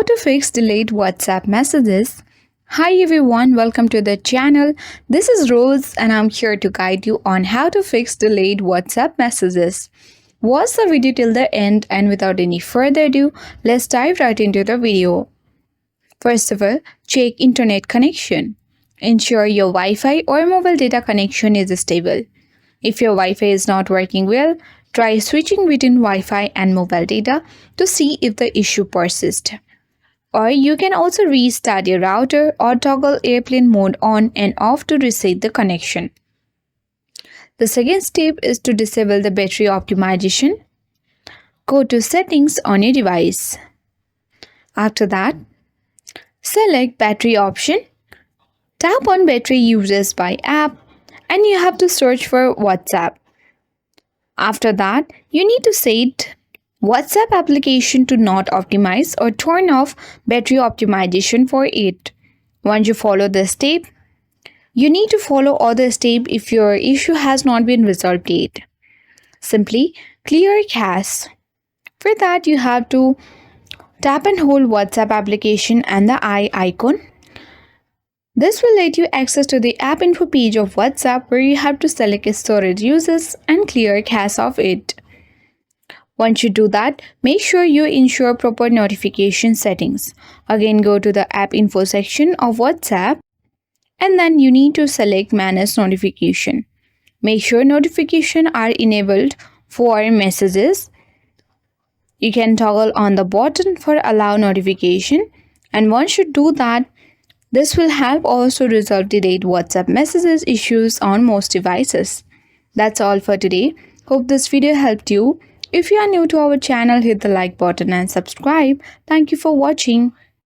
How to fix delayed WhatsApp messages. Hi everyone, welcome to the channel. This is Rose and I'm here to guide you on how to fix delayed WhatsApp messages. Watch the video till the end and without any further ado, let's dive right into the video. First of all, check internet connection. Ensure your Wi-Fi or mobile data connection is stable. If your Wi-Fi is not working well, try switching between Wi-Fi and mobile data to see if the issue persists. Or you can also restart your router or toggle airplane mode on and off to reset the connection. The second step is to disable the battery optimization. Go to settings on your device. After that, select battery option. Tap on battery uses by app and you have to search for WhatsApp. After that, you need to set WhatsApp application to not optimize or turn off battery optimization for it. Once you follow this step, you need to follow other steps if your issue has not been resolved yet. Simply clear cache. For that, you have to tap and hold WhatsApp application and the eye icon. This will let you access to the app info page of WhatsApp where you have to select storage uses and clear cache of it. Once you do that, make sure you ensure proper notification settings. Again, go to the app info section of WhatsApp and then you need to select manage notification. Make sure notifications are enabled for messages. You can toggle on the button for allow notification, and once you do that, this will help also resolve delayed WhatsApp messages issues on most devices. That's all for today. Hope this video helped you. If you are new to our channel, hit the like button and subscribe. Thank you for watching.